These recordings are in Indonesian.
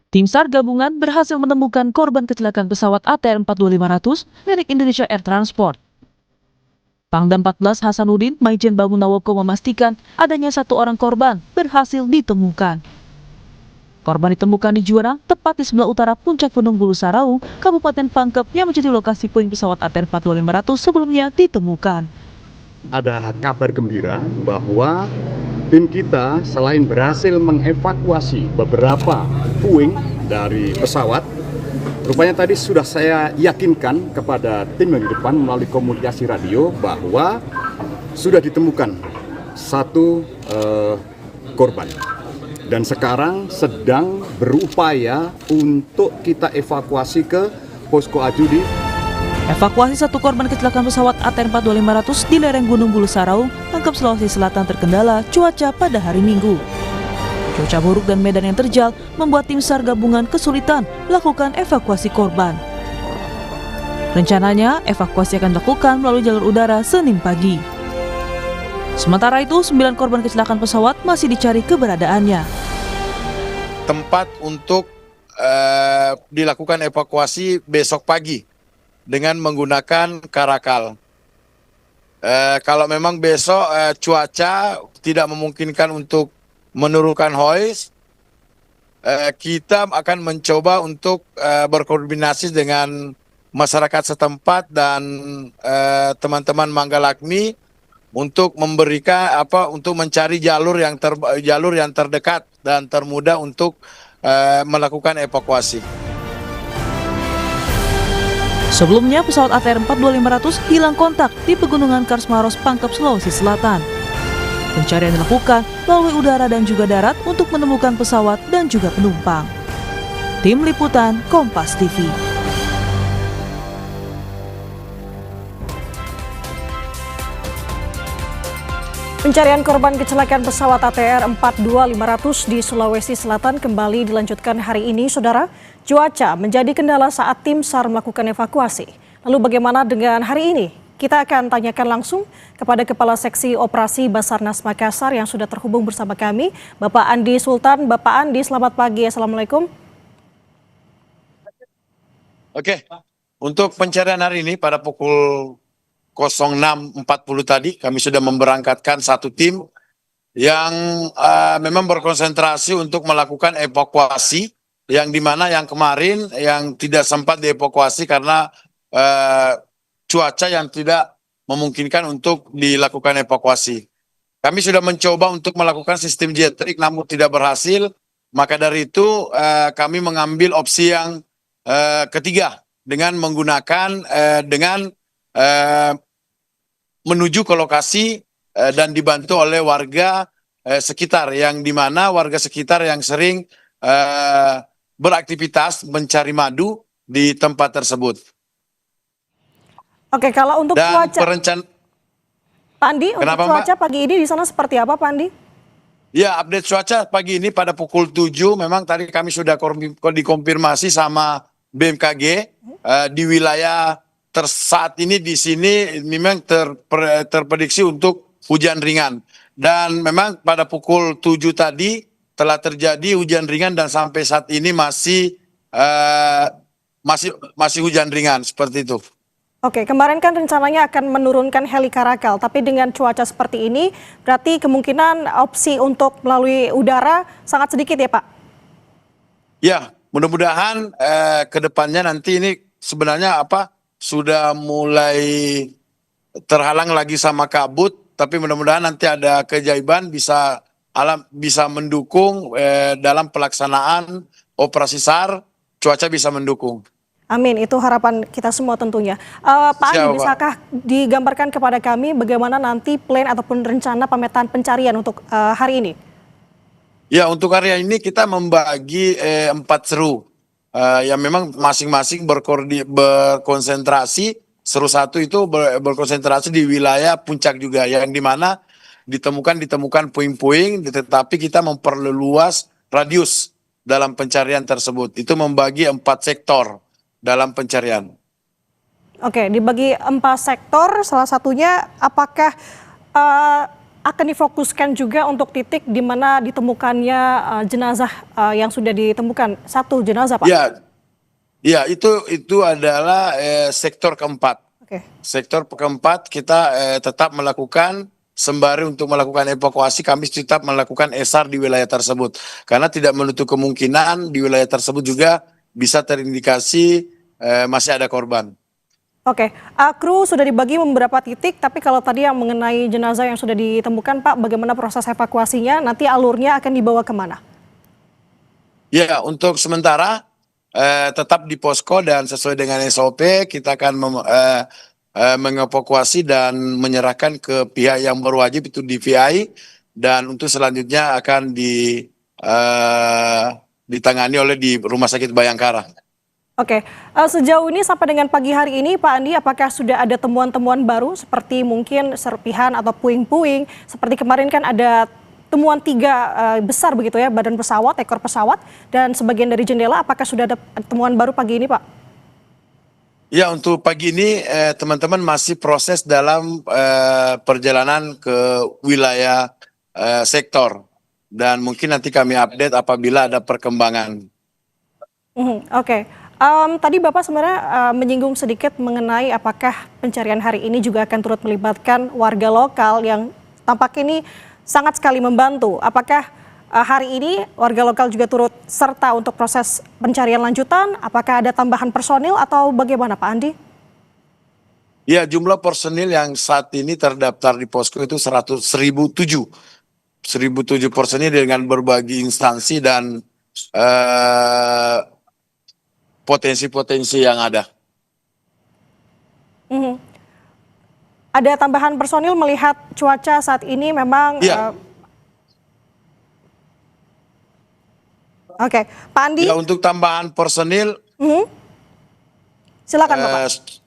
Tim SAR gabungan berhasil menemukan korban kecelakaan pesawat ATR 42500 milik Indonesia Air Transport. Pangdam 14 Hasanuddin Maijen Bamunawoko memastikan adanya satu orang korban berhasil ditemukan. Korban ditemukan di jurang tepat di sebelah utara puncak Gunung Bulu Saraung, Kabupaten Pangkep yang menjadi lokasi puing pesawat ATR 42500 sebelumnya ditemukan. Ada kabar gembira bahwa tim kita selain berhasil mengevakuasi beberapa puing dari pesawat, rupanya tadi sudah saya yakinkan kepada tim yang di depan melalui komunikasi radio bahwa sudah ditemukan satu korban. Dan sekarang sedang berupaya untuk kita evakuasi ke Posko Ajudi. Evakuasi satu korban kecelakaan pesawat ATR 42500 di lereng Gunung Bulu Saraung, Pangkep, Sulawesi Selatan terkendala cuaca pada hari Minggu. Cuaca buruk dan medan yang terjal membuat tim SAR gabungan kesulitan melakukan evakuasi korban. Rencananya, evakuasi akan dilakukan melalui jalur udara Senin pagi. Sementara itu, 9 korban kecelakaan pesawat masih dicari keberadaannya. Tempat untuk dilakukan evakuasi besok pagi dengan menggunakan karakal. Kalau memang besok cuaca tidak memungkinkan untuk menurunkan hoist, kita akan mencoba untuk berkoordinasi dengan masyarakat setempat dan teman-teman Manggalakmi untuk memberikan untuk mencari jalur yang terdekat dan termudah untuk melakukan evakuasi. Sebelumnya, pesawat ATR 42500 hilang kontak di Pegunungan Kars Maros, Pangkep, Sulawesi Selatan. Pencarian dilakukan melalui udara dan juga darat untuk menemukan pesawat dan juga penumpang. Tim Liputan Kompas TV. Pencarian korban kecelakaan pesawat ATR 42500 di Sulawesi Selatan kembali dilanjutkan hari ini, Saudara. Cuaca menjadi kendala saat tim SAR melakukan evakuasi. Lalu bagaimana dengan hari ini? Kita akan tanyakan langsung kepada Kepala Seksi Operasi Basarnas Makassar yang sudah terhubung bersama kami, Bapak Andi Sultan. Bapak Andi, selamat pagi. Assalamualaikum. Oke, untuk pencarian hari ini pada pukul 06.40 tadi kami sudah memberangkatkan satu tim yang memang berkonsentrasi untuk melakukan evakuasi, yang dimana yang kemarin yang tidak sempat dievakuasi karena cuaca yang tidak memungkinkan untuk dilakukan evakuasi. Kami sudah mencoba untuk melakukan sistem jetrik namun tidak berhasil, maka dari itu kami mengambil opsi yang ketiga dengan menggunakan menuju ke lokasi dan dibantu oleh warga sekitar, yang dimana warga sekitar yang sering beraktivitas mencari madu di tempat tersebut. Oke, kalau untuk dan cuaca, Pak Andi, untuk cuaca pagi ini di sana seperti apa, Pak Andi? Ya, update cuaca pagi ini pada pukul 7, memang tadi kami sudah dikonfirmasi sama BMKG di wilayah saat ini di sini memang terprediksi untuk hujan ringan. Dan memang pada pukul 7 tadi telah terjadi hujan ringan dan sampai saat ini masih hujan ringan seperti itu. Oke, kemarin kan rencananya akan menurunkan heli karakal, tapi dengan cuaca seperti ini berarti kemungkinan opsi untuk melalui udara sangat sedikit ya, Pak? Ya, mudah-mudahan ke depannya nanti ini sebenarnya sudah mulai terhalang lagi sama kabut, tapi mudah-mudahan nanti ada keajaiban bisa mendukung dalam pelaksanaan operasi SAR, cuaca bisa mendukung. Amin, itu harapan kita semua tentunya. Pak Andi, bisakah digambarkan kepada kami bagaimana nanti plan ataupun rencana pemetaan pencarian untuk hari ini? Ya, untuk hari ini kita membagi 4 seru. Yang memang masing-masing berkonsentrasi. Seru satu itu berkonsentrasi di wilayah puncak juga, yang dimana ditemukan puing-puing, tetapi kita memperluas radius dalam pencarian tersebut. Itu membagi 4 sektor dalam pencarian. Oke, dibagi 4 sektor, salah satunya apakah akan difokuskan juga untuk titik di mana ditemukannya jenazah yang sudah ditemukan, satu jenazah, Pak? Ya, ya itu adalah sektor keempat. Oke. Sektor keempat kita tetap melakukan sembari untuk melakukan evakuasi, kami tetap melakukan SAR di wilayah tersebut. Karena tidak menutup kemungkinan di wilayah tersebut juga bisa terindikasi masih ada korban. Oke, kru sudah dibagi beberapa titik, tapi kalau tadi yang mengenai jenazah yang sudah ditemukan, Pak, bagaimana proses evakuasinya? Nanti alurnya akan dibawa kemana? Ya, untuk sementara tetap di posko dan sesuai dengan SOP kita akan mengevakuasi dan menyerahkan ke pihak yang berwajib itu DVI, dan untuk selanjutnya akan ditangani oleh di Rumah Sakit Bayangkara. Oke, sejauh ini sampai dengan pagi hari ini, Pak Andi, apakah sudah ada temuan-temuan baru seperti mungkin serpihan atau puing-puing? Seperti kemarin kan ada temuan 3 besar begitu ya, badan pesawat, ekor pesawat, dan sebagian dari jendela. Apakah sudah ada temuan baru pagi ini, Pak? Ya, untuk pagi ini teman-teman masih proses dalam perjalanan ke wilayah sektor, dan mungkin nanti kami update apabila ada perkembangan. Oke. Tadi Bapak sebenarnya menyinggung sedikit mengenai apakah pencarian hari ini juga akan turut melibatkan warga lokal yang tampak ini sangat sekali membantu. Apakah hari ini warga lokal juga turut serta untuk proses pencarian lanjutan? Apakah ada tambahan personil atau bagaimana, Pak Andi? Ya, jumlah personil yang saat ini terdaftar di posko itu 1.007 personil dengan berbagai instansi dan potensi-potensi yang ada. Ada tambahan personil melihat cuaca saat ini memang. Iya. Oke, Pak Andi. Ya, untuk tambahan personil. Silakan Bapak.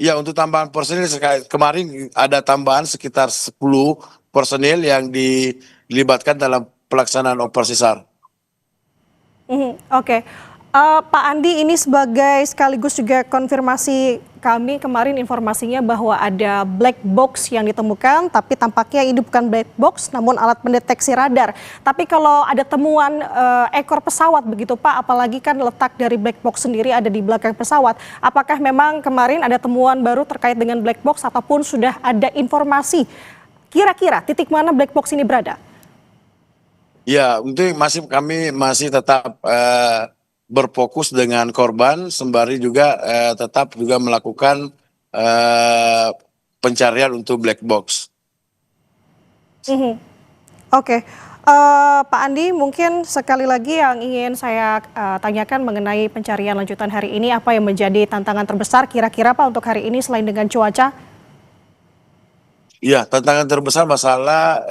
Ya, untuk tambahan personil kemarin ada tambahan sekitar 10 personil yang dilibatkan dalam pelaksanaan operasi SAR. Oke. Pak Andi, ini sebagai sekaligus juga konfirmasi kami kemarin informasinya bahwa ada black box yang ditemukan, tapi tampaknya ini bukan black box namun alat pendeteksi radar. Tapi kalau ada temuan ekor pesawat begitu Pak, apalagi kan letak dari black box sendiri ada di belakang pesawat. Apakah memang kemarin ada temuan baru terkait dengan black box ataupun sudah ada informasi kira-kira titik mana black box ini berada? Ya, untuk kami masih tetap berfokus dengan korban, sembari juga tetap juga melakukan pencarian untuk black box. Oke. Pak Andi, mungkin sekali lagi yang ingin saya tanyakan mengenai pencarian lanjutan hari ini, apa yang menjadi tantangan terbesar kira-kira Pak untuk hari ini selain dengan cuaca? Ya, tantangan terbesar masalah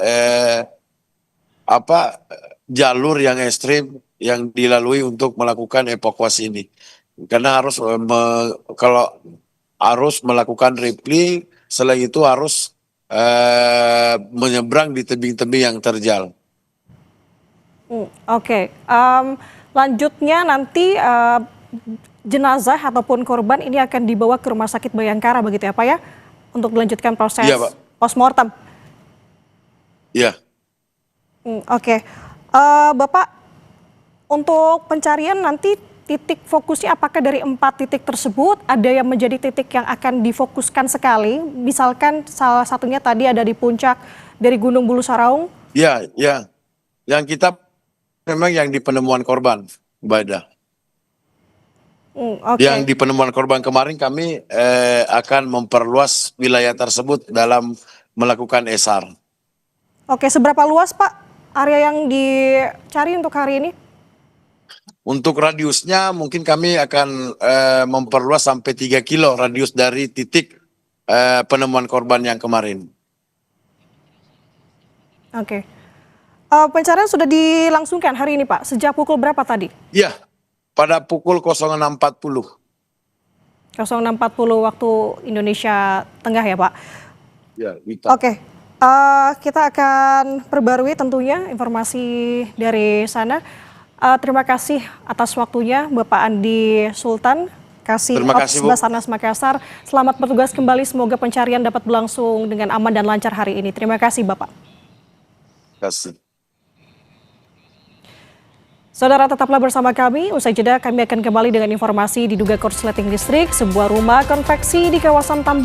jalur yang ekstrim yang dilalui untuk melakukan evakuasi ini. Karena harus kalau harus melakukan rappelling, selain itu harus menyeberang di tebing-tebing yang terjal. Oke. Lanjutnya nanti jenazah ataupun korban ini akan dibawa ke Rumah Sakit Bayangkara begitu ya Pak ya? Untuk melanjutkan proses postmortem. Iya. Oke. Bapak, untuk pencarian nanti titik fokusnya apakah dari 4 titik tersebut ada yang menjadi titik yang akan difokuskan sekali? Misalkan salah satunya tadi ada di puncak dari Gunung Bulu Saraung. Ya, ya. Yang kita memang yang di penemuan korban, Bada. Yang di penemuan korban kemarin kami akan memperluas wilayah tersebut dalam melakukan SAR. Oke, seberapa luas Pak area yang dicari untuk hari ini? Untuk radiusnya mungkin kami akan memperluas sampai 3 kilo radius dari titik penemuan korban yang kemarin. Oke. Pencarian sudah dilangsungkan hari ini Pak, sejak pukul berapa tadi? Iya, pada pukul 06.40. 06.40 waktu Indonesia Tengah ya Pak? Ya, Wita. Oke, kita akan perbarui tentunya informasi dari sana. Terima kasih atas waktunya Bapak Andi Sultan kasih Terima Ops kasih, Bu. Basarnas Makassar. Selamat bertugas kembali. Semoga pencarian dapat berlangsung dengan aman dan lancar hari ini. Terima kasih, Bapak. Terima kasih. Saudara, tetaplah bersama kami. Usai jeda, kami akan kembali dengan informasi diduga korsleting listrik sebuah rumah konveksi di kawasan Tambora